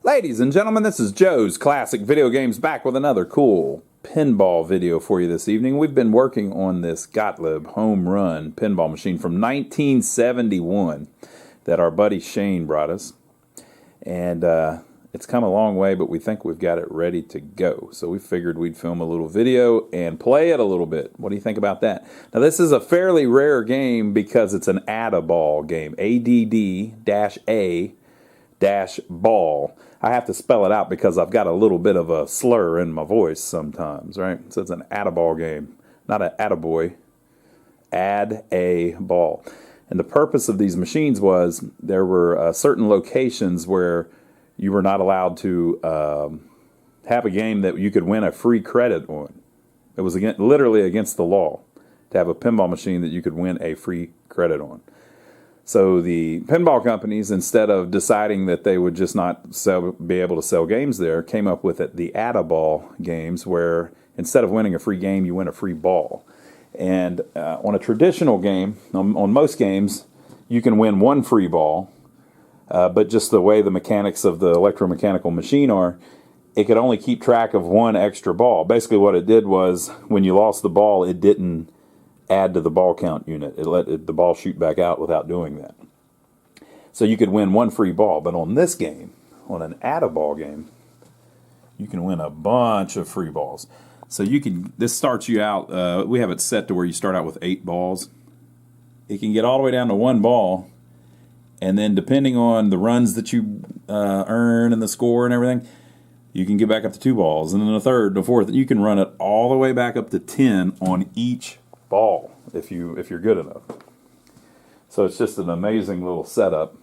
Ladies and gentlemen, this is Joe's Classic Video Games back with another cool pinball video for you this evening. We've been working on this Gottlieb home run pinball machine from 1971 that our buddy Shane brought us. And it's come a long way, but we think we've got it ready to go. So we figured we'd film a little video and play it a little bit. What do you think about that? Now this is a fairly rare game because it's an add-a-ball game. ADD-A-ball. I have to spell it out because I've got a little bit of a slur in my voice sometimes, right? So it's an add-a-ball game, not an attaboy. Add-a-ball. And the purpose of these machines was there were certain locations where you were not allowed to have a game that you could win a free credit on. It was literally against the law to have a pinball machine that you could win a free credit on. So the pinball companies, instead of deciding that they would just not be able to sell games there, came up with the add-a-ball games where instead of winning a free game, you win a free ball. And on a traditional game, on most games, you can win one free ball, but just the way the mechanics of the electromechanical machine are, it could only keep track of one extra ball. Basically what it did was, when you lost the ball, it didn't add to the ball count unit. It let the ball shoot back out without doing that. So you could win one free ball, but on this game, on an add-a-ball game, you can win a bunch of free balls. So this starts you out, we have it set to where you start out with 8 balls. It can get all the way down to 1 ball, and then depending on the runs that you earn and the score and everything, you can get back up to 2 balls, and then a third, and a fourth. You can run it all the way back up to 10 on each ball if you're good enough. So it's just an amazing little setup.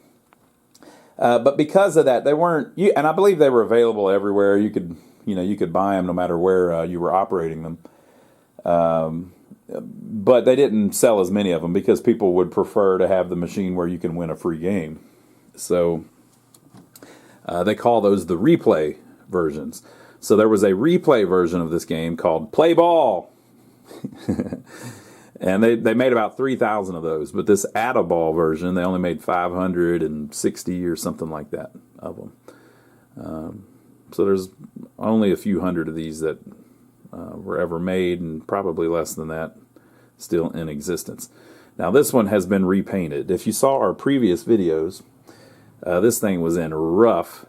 But because of that, they weren't, and I believe they were available everywhere. You could buy them no matter where you were operating them. But they didn't sell as many of them because people would prefer to have the machine where you can win a free game. So they call those the replay versions. So there was a replay version of this game called Play Ball. And they made about 3,000 of those, but this add-a-ball version, they only made 560 or something like that of them. So there's only a few hundred of these that were ever made, and probably less than that still in existence. Now this one has been repainted. If you saw our previous videos, this thing was in rough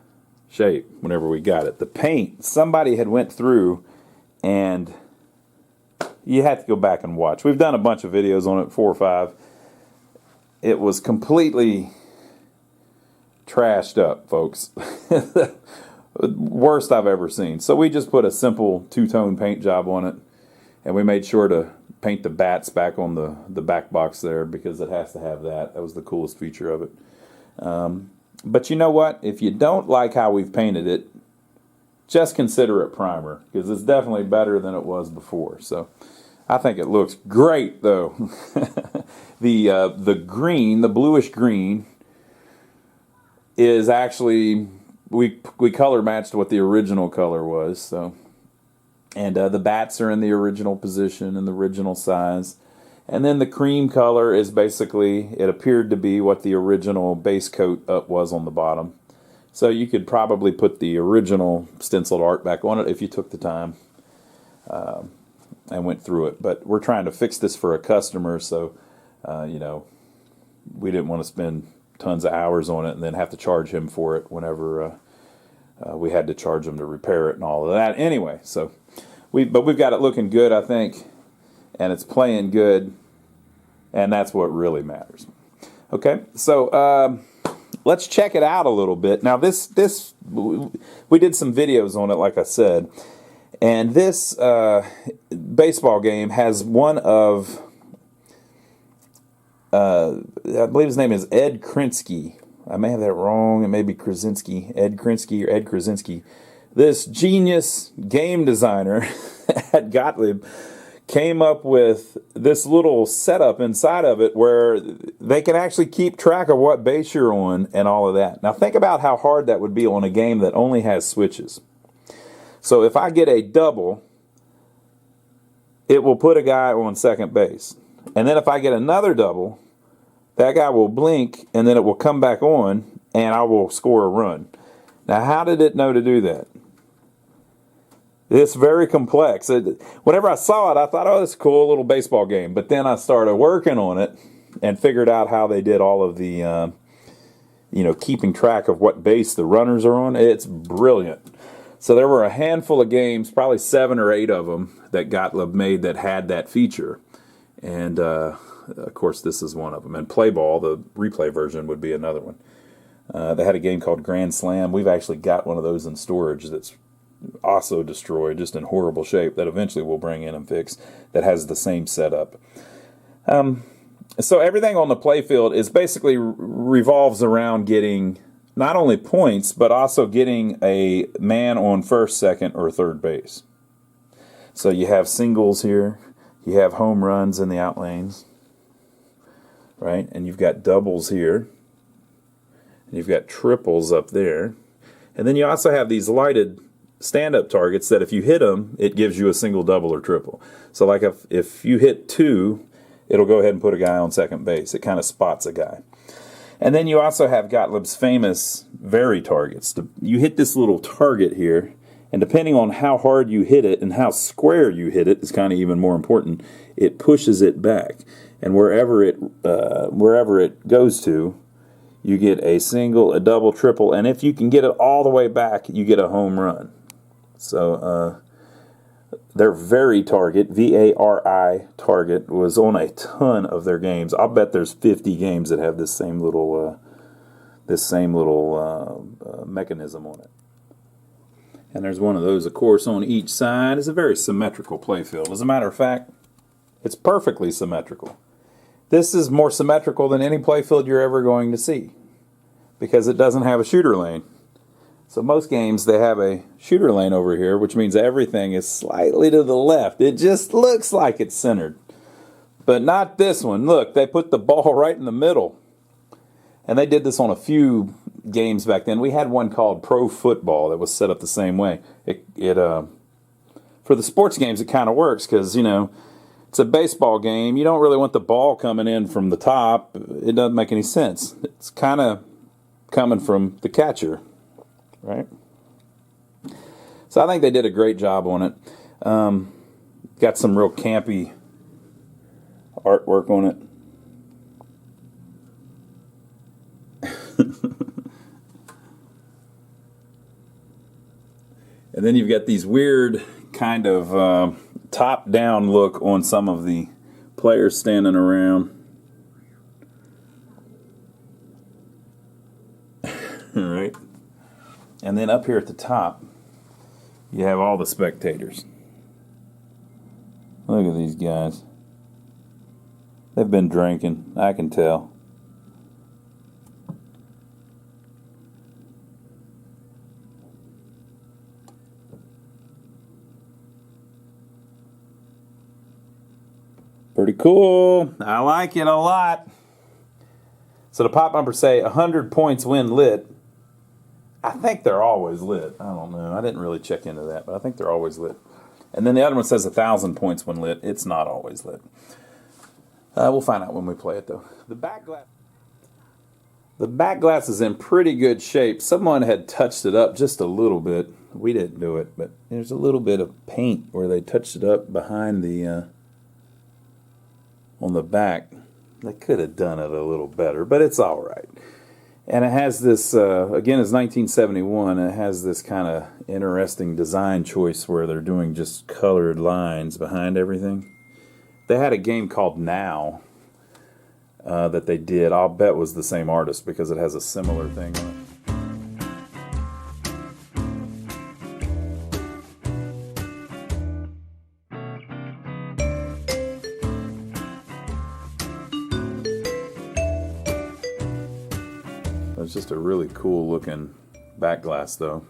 shape whenever we got it. The paint, somebody had went through, and you have to go back and watch. We've done a bunch of videos on it, 4 or 5. It was completely trashed up, folks. Worst I've ever seen. So we just put a simple 2-tone paint job on it, and we made sure to paint the bats back on the back box there because it has to have that. That was the coolest feature of it. But you know what? If you don't like how we've painted it, just consider it primer, because it's definitely better than it was before. So I think it looks great, though. The green, the bluish green, is actually, we color matched what the original color was. So, and the bats are in the original position and the original size. And then the cream color is basically, it appeared to be what the original base coat up was on the bottom. So you could probably put the original stenciled art back on it if you took the time and went through it. But we're trying to fix this for a customer, so we didn't want to spend tons of hours on it and then have to charge him for it whenever we had to charge him to repair it and all of that. Anyway, so we've got it looking good, I think, and it's playing good, and that's what really matters. Okay, so let's check it out a little bit. Now this we did some videos on it, like I said, and this baseball game has one of I believe his name is Ed Krinsky. I may have that wrong. It may be Krasinski, Ed Krinsky or Ed Krasinski. This genius game designer at Gottlieb came up with this little setup inside of it where they can actually keep track of what base you're on and all of that. Now think about how hard that would be on a game that only has switches. So if I get a double, it will put a guy on second base. And then if I get another double, that guy will blink and then it will come back on and I will score a run. Now, how did it know to do that? It's very complex. Whenever I saw it, I thought, oh, this is a cool little baseball game. But then I started working on it and figured out how they did all of the, keeping track of what base the runners are on. It's brilliant. So there were a handful of games, probably 7 or 8 of them, that Gottlieb made that had that feature. And, of course, this is one of them. And Playball, the replay version, would be another one. They had a game called Grand Slam. We've actually got one of those in storage that's also destroyed, just in horrible shape, that eventually we'll bring in and fix, that has the same setup. So everything on the playfield is basically revolves around getting not only points, but also getting a man on first, second, or third base. So you have singles here, you have home runs in the out lanes, right? And you've got doubles here, and you've got triples up there. And then you also have these lighted stand-up targets that if you hit them, it gives you a single, double, or triple. So like if you hit 2, it'll go ahead and put a guy on second base. It kind of spots a guy. And then you also have Gottlieb's famous vary targets. You hit this little target here, and depending on how hard you hit it and how square you hit it is kind of even more important. It pushes it back, and wherever it goes to, you get a single, a double, triple, and if you can get it all the way back, you get a home run. So their vary target, V-A-R-I target, was on a ton of their games. I'll bet there's 50 games that have this same little mechanism on it. And there's one of those, of course, on each side. It's a very symmetrical playfield. As a matter of fact, it's perfectly symmetrical. This is more symmetrical than any playfield you're ever going to see because it doesn't have a shooter lane. So most games, they have a shooter lane over here, which means everything is slightly to the left. It just looks like it's centered. But not this one. Look, they put the ball right in the middle. And they did this on a few games back then. We had one called Pro Football that was set up the same way. For the sports games, it kind of works because, it's a baseball game. You don't really want the ball coming in from the top. It doesn't make any sense. It's kind of coming from the catcher. Right? So I think they did a great job on it. Got some real campy artwork on it. And then you've got these weird kind of top-down look on some of the players standing around. All right. And then up here at the top, you have all the spectators. Look at these guys. They've been drinking, I can tell. Pretty cool. I like it a lot. So the pop bumpers say 100 points when lit. I think they're always lit. I don't know. I didn't really check into that, but I think they're always lit. And then the other one says 1,000 points when lit. It's not always lit. We'll find out when we play it, though. The back glass is in pretty good shape. Someone had touched it up just a little bit. We didn't do it, but there's a little bit of paint where they touched it up behind the on the back. They could have done it a little better, but it's all right. And it has this, again, it's 1971, and it has this kind of interesting design choice where they're doing just colored lines behind everything. They had a game called Now that they did. I'll bet was the same artist because it has a similar thing on it. It's just a really cool looking back glass though.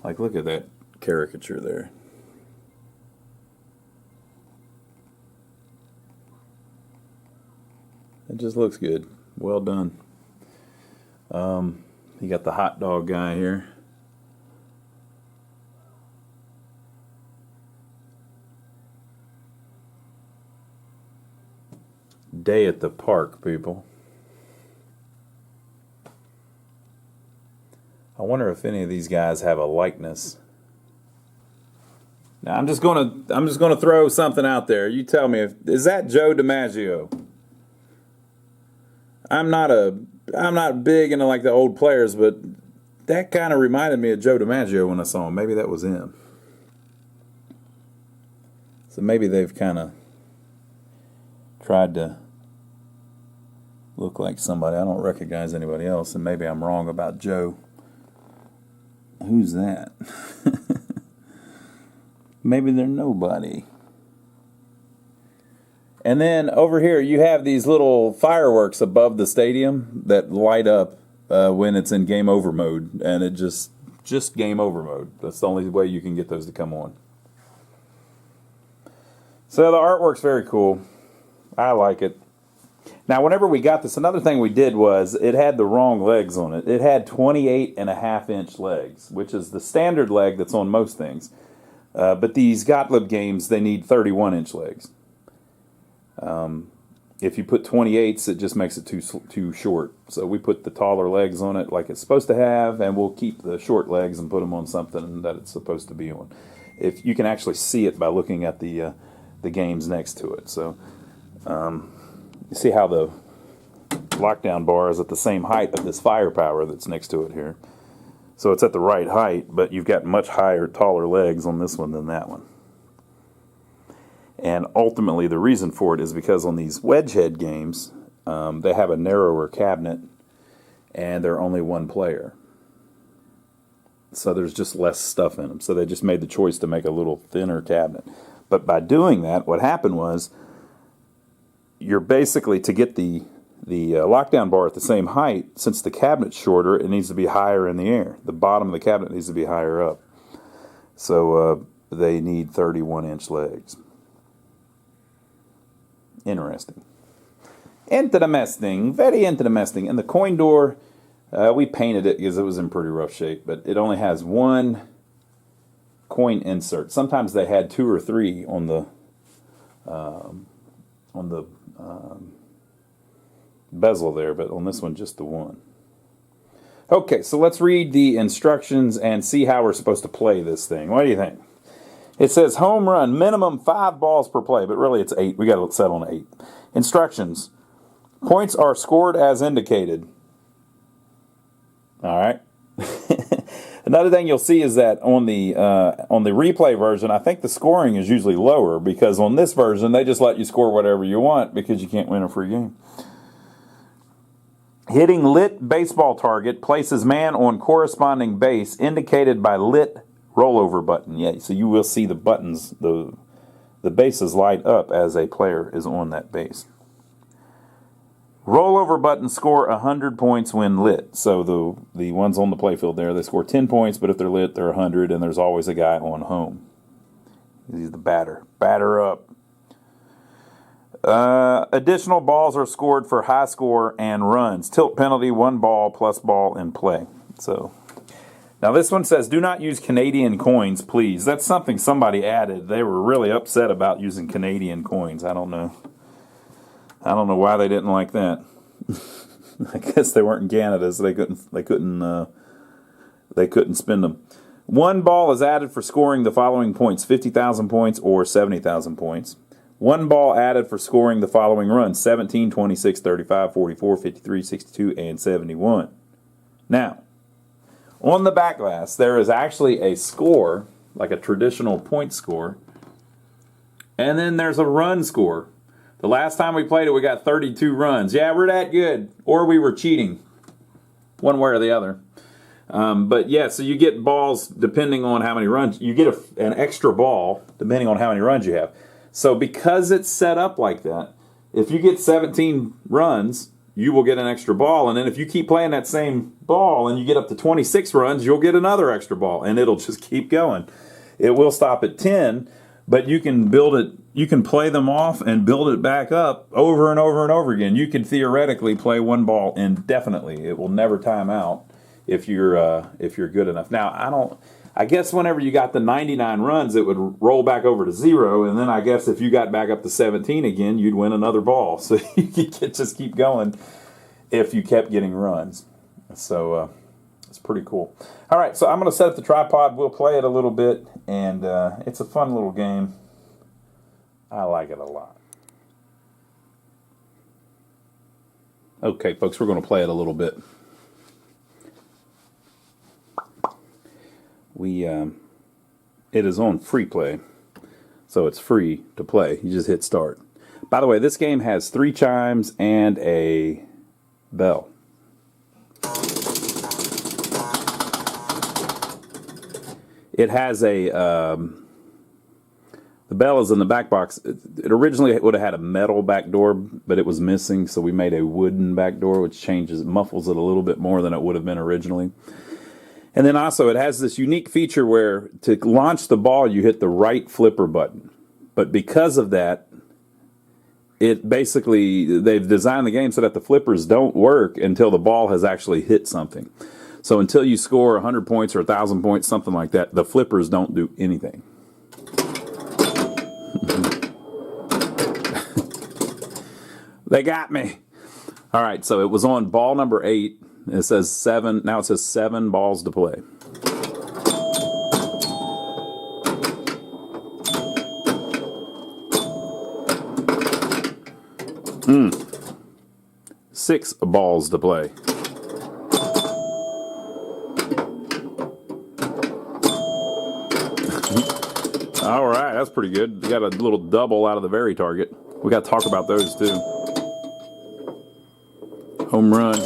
Like, look at that caricature there. It just looks good. Well done. You got the hot dog guy here. Day at the park, people. I wonder if any of these guys have a likeness. Now I'm just gonna throw something out there. You tell me, is that Joe DiMaggio? I'm not big into like the old players, but that kind of reminded me of Joe DiMaggio when I saw him. Maybe that was him. So maybe they've kind of tried to look like somebody. I don't recognize anybody else, and maybe I'm wrong about Joe. Who's that? Maybe they're nobody. And then over here you have these little fireworks above the stadium that light up when it's in game over mode, and it just game over mode. That's the only way you can get those to come on. So the artwork's very cool. I like it. Now, whenever we got this, another thing we did was it had the wrong legs on it. It had 28.5-inch legs, which is the standard leg that's on most things. But these Gottlieb games, they need 31-inch legs. If you put 28s, it just makes it too short. So we put the taller legs on it like it's supposed to have, and we'll keep the short legs and put them on something that it's supposed to be on. If you can actually see it by looking at the games next to it. So you see how the lockdown bar is at the same height of this firepower that's next to it here. So it's at the right height, but you've got much higher, taller legs on this one than that one. And ultimately, the reason for it is because on these wedge head games, they have a narrower cabinet, and they're only one player. So there's just less stuff in them. So they just made the choice to make a little thinner cabinet. But by doing that, what happened was, you're basically, to get the lockdown bar at the same height, since the cabinet's shorter, it needs to be higher in the air. The bottom of the cabinet needs to be higher up. So they need 31-inch legs. Interesting. Interesting. Very interesting. And the coin door, we painted it because it was in pretty rough shape, but it only has one coin insert. Sometimes they had 2 or 3 on the bezel there, but on this one, just the one. Okay, so let's read the instructions and see how we're supposed to play this thing. What do you think? It says home run, minimum 5 balls per play, but really it's 8. We got to settle on 8. Instructions. Points are scored as indicated. All right. Another thing you'll see is that on the replay version, I think the scoring is usually lower, because on this version, they just let you score whatever you want because you can't win a free game. Hitting lit baseball target places man on corresponding base indicated by lit rollover button. Yeah, so you will see the buttons, the bases light up as a player is on that base. Rollover buttons score 100 points when lit. So the ones on the playfield there, they score 10 points, but if they're lit, they're 100, and there's always a guy on home. He's the batter. Batter up. Additional balls are scored for high score and runs. Tilt penalty, 1 ball plus ball in play. So now this one says, do not use Canadian coins, please. That's something somebody added. They were really upset about using Canadian coins. I don't know why they didn't like that. I guess they weren't in Canada, so they couldn't spend them. 1 ball is added for scoring the following points: 50,000 points or 70,000 points. 1 ball added for scoring the following runs: 17, 26, 35, 44, 53, 62, and 71. Now, on the back glass, there is actually a score, like a traditional point score, and then there's a run score. The last time we played it, we got 32 runs. Yeah, we're that good. Or we were cheating. One way or the other. But yeah, so you get balls depending on how many runs. You get an extra ball depending on how many runs you have. So because it's set up like that, if you get 17 runs, you will get an extra ball. And then if you keep playing that same ball and you get up to 26 runs, you'll get another extra ball. And it'll just keep going. It will stop at 10, but you can build it. You can play them off and build it back up over and over and over again. You can theoretically play 1 ball indefinitely. It will never time out if you're good enough. Now, I guess whenever you got the 99 runs, it would roll back over to 0, and then I guess if you got back up to 17 again, you'd win another ball. So you could just keep going if you kept getting runs. So It's pretty cool. All right, so I'm going to set up the tripod. We'll play it a little bit, and it's a fun little game. I like it a lot. Okay, folks, we're going to play it a little bit. It is on free play, so it's free to play. You just hit start. By the way, this game has 3 chimes and a bell. It has a, the bell is in the back box. It originally would have had a metal back door, but it was missing, so we made a wooden back door, which muffles it a little bit more than it would have been originally. And then also it has this unique feature where to launch the ball, you hit the right flipper button. But because of that, it basically, they've designed the game so that the flippers don't work until the ball has actually hit something. So until you score 100 points or 1,000 points, something like that, the flippers don't do anything. They got me. All right, so it was on ball number 8. It says 7. Now it says 7 balls to play. Mm. 6 balls to play. All right, that's pretty good. You got a little double out of the very target. We got to talk about those too. Home run.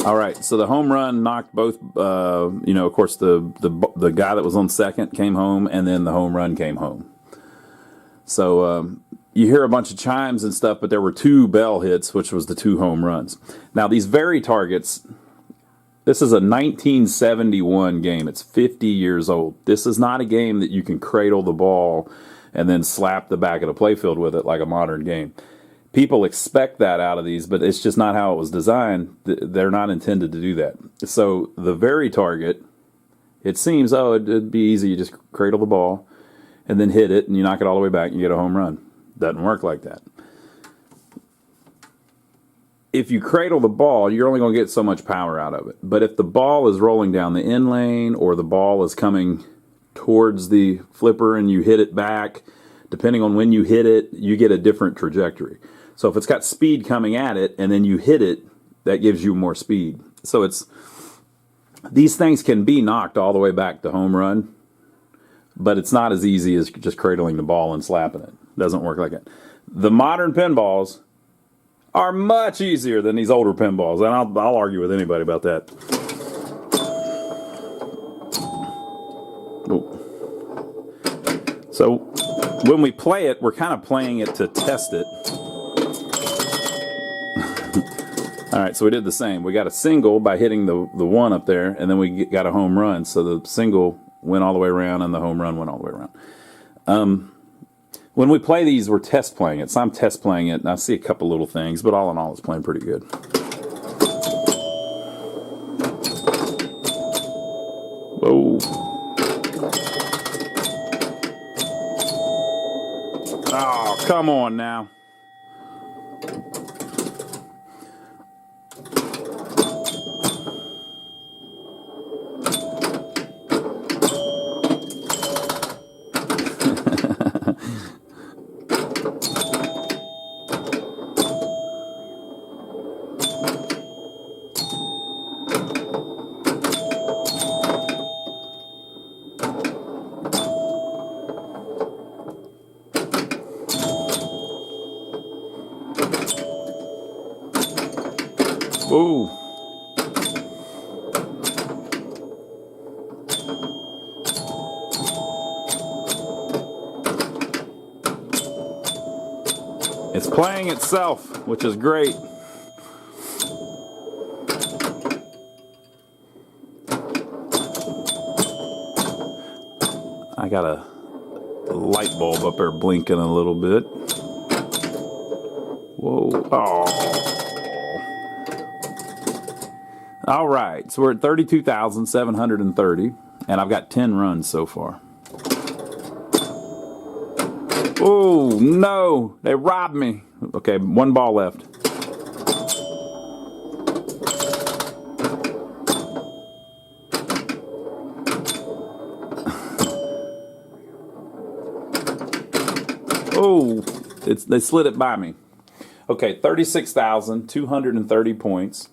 All right, so the home run knocked both. Of course, the guy that was on second came home, and then the home run came home. So you hear a bunch of chimes and stuff, but there were 2 bell hits, which was the 2 home runs. Now these very targets. This is a 1971 game. It's 50 years old. This is not a game that you can cradle the ball and then slap the back of the playfield with it like a modern game. People expect that out of these, but it's just not how it was designed. They're not intended to do that. So the very target, it seems, it'd be easy. You just cradle the ball and then hit it, and you knock it all the way back and you get a home run. Doesn't work like that. If you cradle the ball, you're only going to get so much power out of it. But if the ball is rolling down the in lane or the ball is coming towards the flipper and you hit it back, depending on when you hit it, you get a different trajectory. So if it's got speed coming at it and then you hit it, that gives you more speed. So these things can be knocked all the way back to home run, but it's not as easy as just cradling the ball and slapping it. It doesn't work like that. The modern pinballs are much easier than these older pinballs, and I'll argue with anybody about that. Ooh. So when we play it, we're kind of playing it to test it. All right, so we did the same. We got a single by hitting the 1 up there, and then we got a home run. So the single went all the way around, and the home run went all the way around. When we play these, we're test playing it. So I'm test playing it, and I see a couple little things, but all in all, it's playing pretty good. Whoa. Oh, come on now. Ooh. It's playing itself, which is great. I got a light bulb up there blinking a little bit. Whoa. Oh. All right, so we're at 32,730, and I've got 10 runs so far. Oh, no, they robbed me. Okay, 1 ball left. Oh, they slid it by me. Okay, 36,230 points.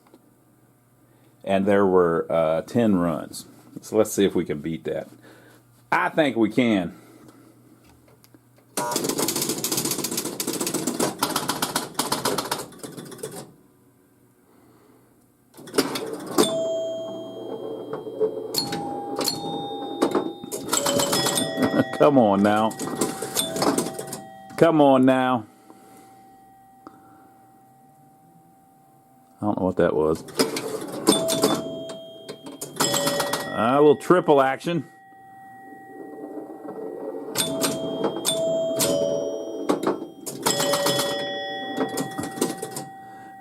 And there were 10 runs. So let's see if we can beat that. I think we can. Come on now. Come on now. I don't know what that was. A little triple action.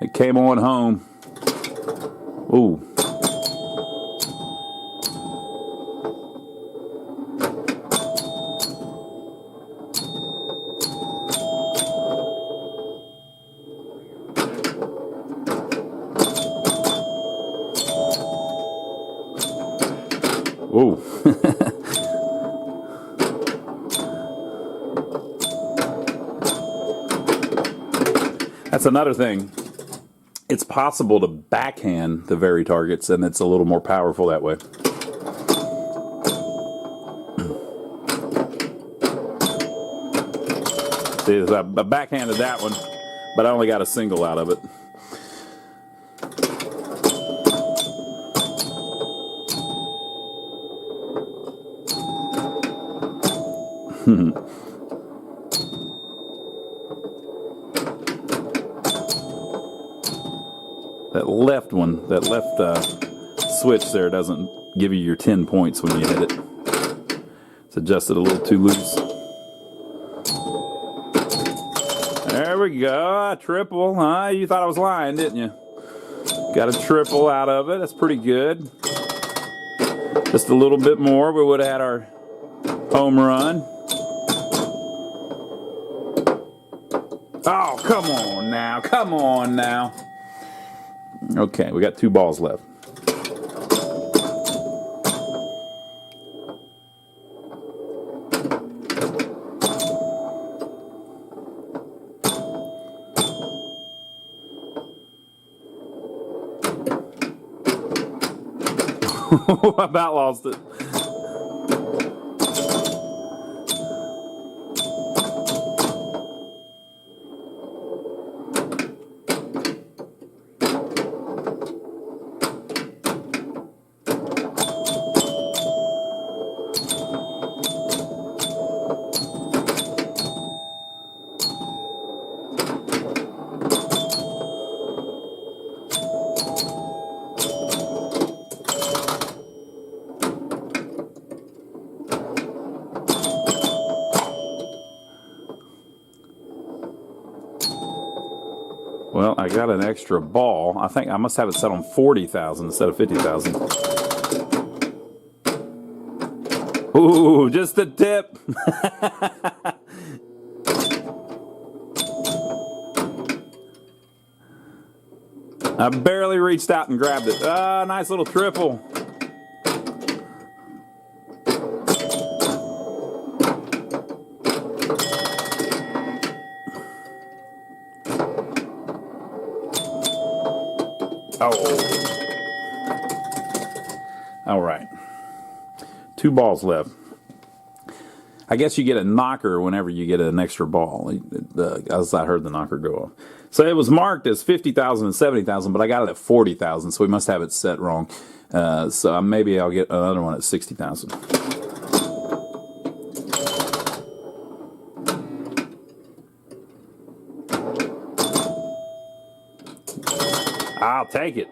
It came on home. Ooh. Ooh. That's another thing. It's possible to backhand the very targets, and it's a little more powerful that way. See, I backhanded that one, but I only got a single out of it. That left one, that left switch there doesn't give you your 10 points when you hit it. It's adjusted a little too loose. There we go, triple. You thought I was lying, didn't you? Got a triple out of it. That's pretty good. Just a little bit more, we would have had our home run. Oh, come on now. Come on now. Okay, we got 2 balls left. I about lost it. Well, I got an extra ball. I think I must have it set on 40,000 instead of 50,000. Ooh, just a tip. I barely reached out and grabbed it. Ah, nice little triple. Oh. All right. 2 balls left. I guess you get a knocker whenever you get an extra ball. As I heard the knocker go off. So it was marked as 50,000 and 70,000, but I got it at 40,000, so we must have it set wrong. So maybe I'll get another one at 60,000. I'll take it.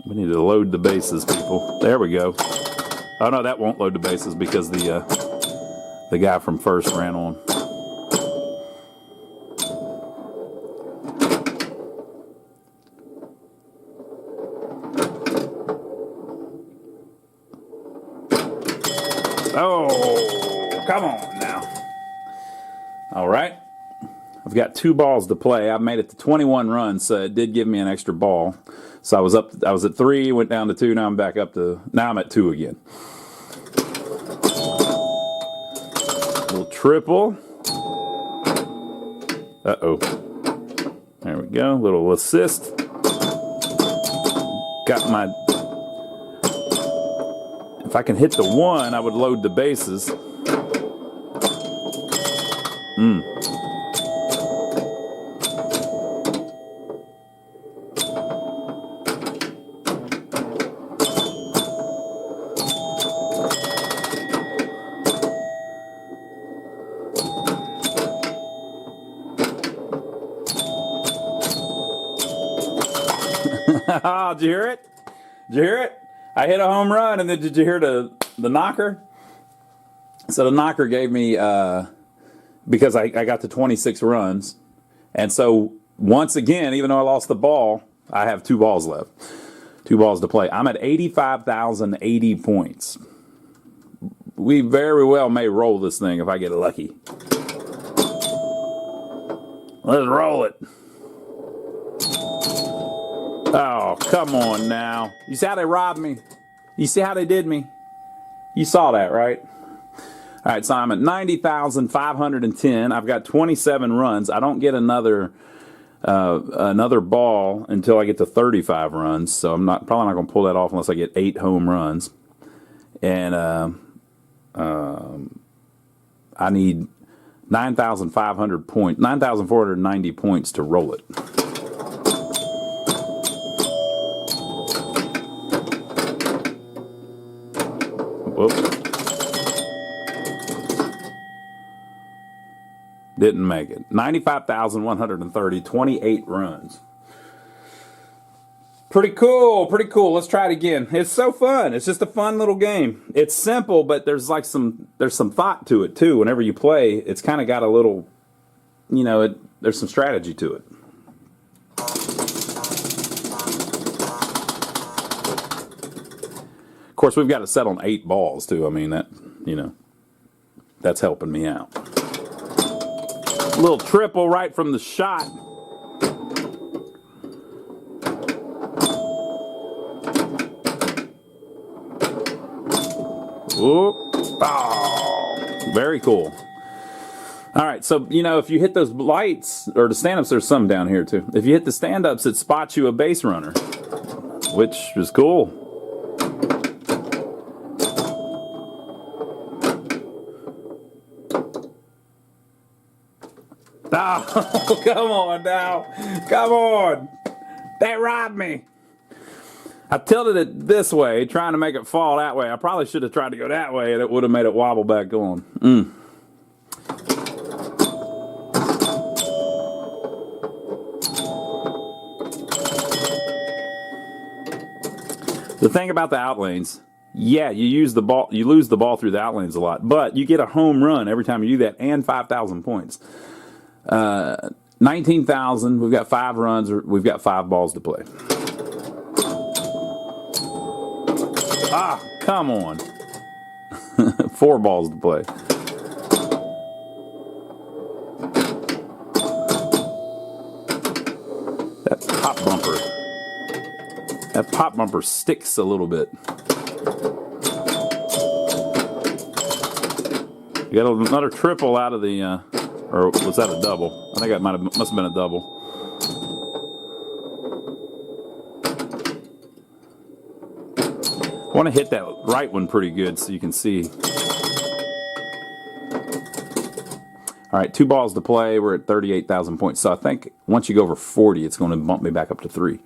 We need to load the bases, people. There we go. Oh no, that won't load the bases because the guy from first ran on. Oh, come on now. All right. I've got 2 balls to play. I've made it to 21 runs, so it did give me an extra ball. So I was at 3, went down to 2, now I'm back up to, now I'm at 2 again. triple. Uh-oh. There we go. Little assist. Got my... If I can hit the 1, I would load the bases. Oh, did you hear it? Did you hear it? I hit a home run, and then did you hear the knocker? So the knocker gave me, because I got to 26 runs. And so once again, even though I lost the ball, I have 2 balls left. 2 balls to play. I'm at 85,080 points. We very well may roll this thing if I get lucky. Let's roll it. Oh, come on now. You see how they robbed me? You see how they did me? You saw that, right? All right, so I'm at 90,510. I've got 27 runs. I don't get another ball until I get to 35 runs. So I'm probably not going to pull that off unless I get 8 home runs. And I need 9,490 points to roll it. Whoop. Didn't make it. 95,130, 28 runs. Pretty cool, pretty cool. Let's try it again. It's so fun. It's just a fun little game. It's simple, but there's like some thought to it too. Whenever you play, it's kind of got a little, there's some strategy to it. Of course, we've got it set on 8 balls too. I mean, that's helping me out. A little triple right from the shot. Whoop. Oh, very cool. All right, so, if you hit those lights, or the stand-ups, there's some down here too. If you hit the stand-ups, it spots you a base runner, which is cool. Oh, come on now. Come on. They robbed me. I tilted it this way, trying to make it fall that way. I probably should have tried to go that way, and it would have made it wobble back on. The thing about the outlanes, yeah, you lose the ball through the outlanes a lot, but you get a home run every time you do that, and 5,000 points. 19,000. We've got 5 runs. We've got 5 balls to play. Ah, come on. 4 balls to play. That pop bumper sticks a little bit. You got another triple out of the, or was that a double? I think that must have been a double. I want to hit that right one pretty good so you can see. All right, 2 balls to play. We're at 38,000 points. So I think once you go over 40, it's going to bump me back up to 3.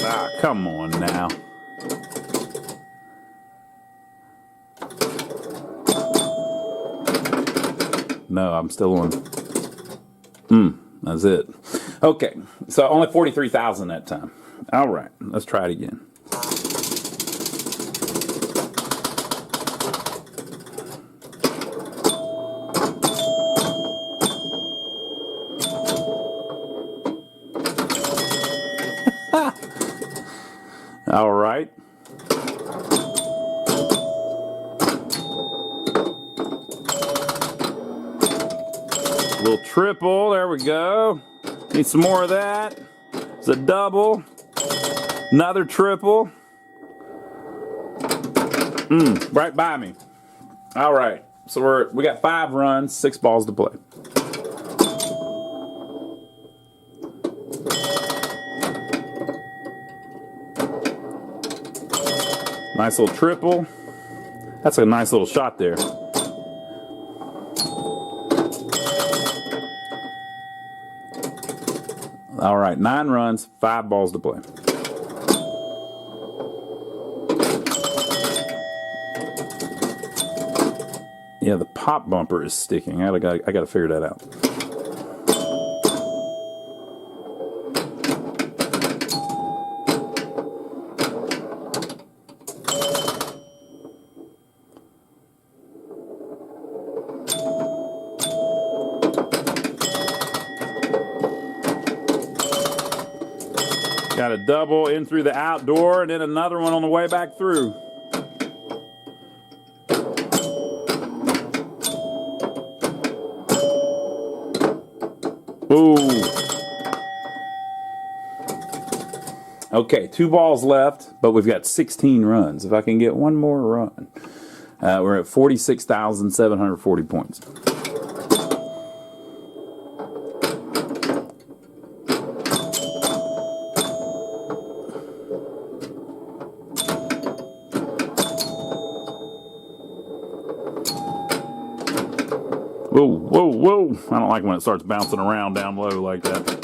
Ah, come on now. No, I'm still on. That's it. Okay, so only 43,000 that time. All right, let's try it again. All right. Little triple, there we go. Need some more of that. It's a double. Another triple. Right by me. All right. So we got 5 runs, 6 balls to play. Nice little triple. That's a nice little shot there. All right, 9 runs, 5 balls to play. Yeah, the pop bumper is sticking. I gotta figure that out. Got a double in through the outdoor, and then another one on the way back through. Ooh. Okay, 2 balls left, but we've got 16 runs. If I can get one more run, we're at 46,740 points. Whoa, whoa, whoa. I don't like when it starts bouncing around down low like that.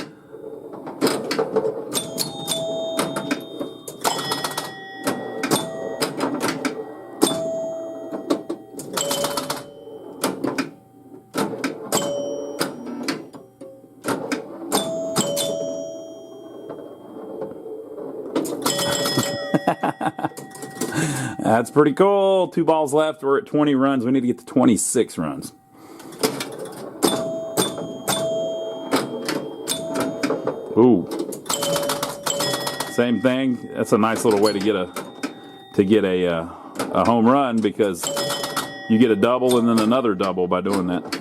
That's pretty cool. 2 balls left. We're at 20 runs. We need to get to 26 runs. Ooh. Same thing. That's a nice little way to get a home run, because you get a double and then another double by doing that.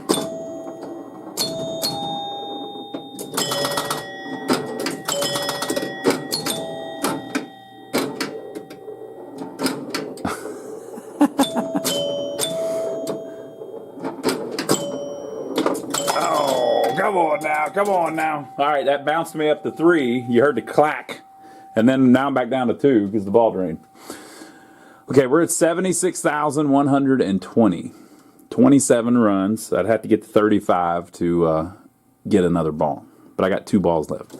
Come on now. All right, that bounced me up to 3. You heard the clack. And then now I'm back down to 2 because the ball drained. Okay, we're at 76,120. 27 runs. I'd have to get to 35 to get another ball. But I got 2 balls left.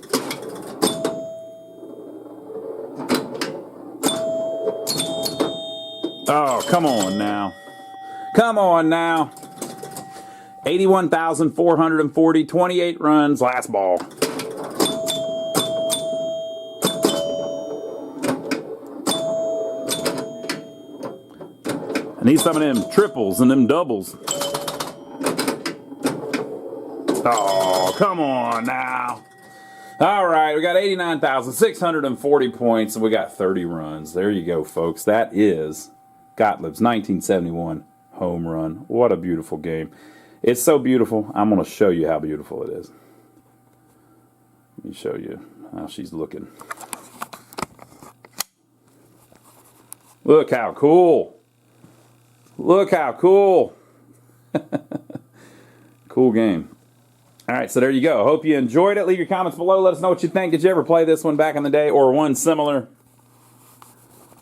Oh, come on now. Come on now. 81,440, 28 runs, last ball. I need some of them triples and them doubles. Oh, come on now. All right, we got 89,640 points, and we got 30 runs. There you go, folks. That is Gottlieb's 1971 home run. What a beautiful game. It's so beautiful. I'm going to show you how beautiful it is. Let me show you how she's looking. Look how cool. Look how cool. Cool game. All right, so there you go. Hope you enjoyed it. Leave your comments below. Let us know what you think. Did you ever play this one back in the day, or one similar?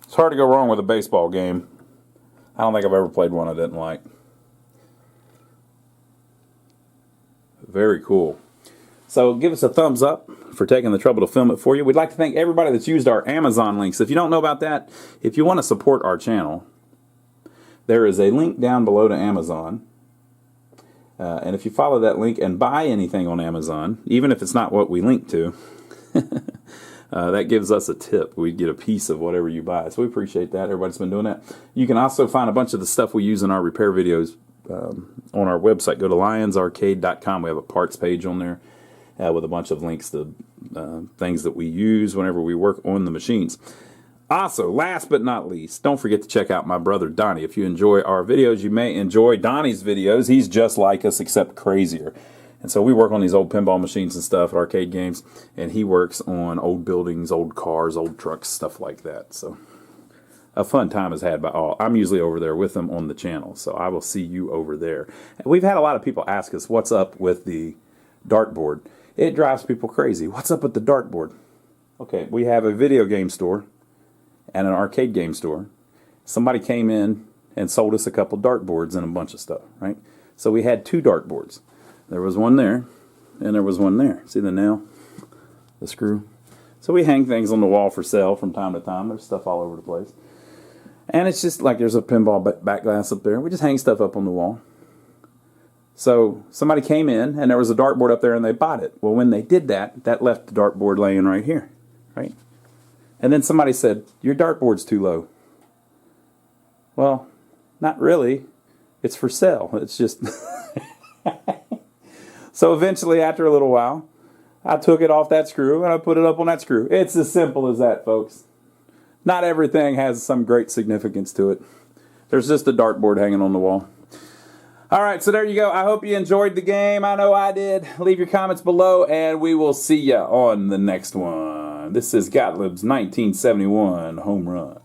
It's hard to go wrong with a baseball game. I don't think I've ever played one I didn't like. Very cool. So give us a thumbs up for taking the trouble to film it for you. We'd like to thank everybody that's used our Amazon links. If you don't know about that, if you want to support our channel, there is a link down below to Amazon. And if you follow that link and buy anything on Amazon, even if it's not what we link to, that gives us a tip. We get a piece of whatever you buy. So we appreciate that. Everybody's been doing that. You can also find a bunch of the stuff we use in our repair videos on our website. Go to lionsarcade.com. We have a parts page on there with a bunch of links to things that we use whenever we work on the machines. Also, last but not least, don't forget to check out my brother Donnie. If you enjoy our videos, you may enjoy Donnie's videos. He's just like us, except crazier. And so we work on these old pinball machines and stuff, arcade games, and he works on old buildings, old cars, old trucks, stuff like that. So a fun time is had by all. I'm usually over there with them on the channel, so I will see you over there. And we've had a lot of people ask us what's up with the dartboard. It drives people crazy. What's up with the dartboard? Okay, we have a video game store and an arcade game store. Somebody came in and sold us a couple dartboards and a bunch of stuff, right? So we had 2 dartboards. There was one there, and there was one there. See the nail? The screw? So we hang things on the wall for sale from time to time. There's stuff all over the place. And it's just like there's a pinball back glass up there. We just hang stuff up on the wall. So somebody came in, and there was a dartboard up there, and they bought it. Well, when they did that, that left the dartboard laying right here, right? And then somebody said, your dartboard's too low. Well, not really. It's for sale. It's just... So eventually, after a little while, I took it off that screw and I put it up on that screw. It's as simple as that, folks. Not everything has some great significance to it. There's just a dartboard hanging on the wall. All right, so there you go. I hope you enjoyed the game. I know I did. Leave your comments below, and we will see ya on the next one. This is Gottlieb's 1971 home run.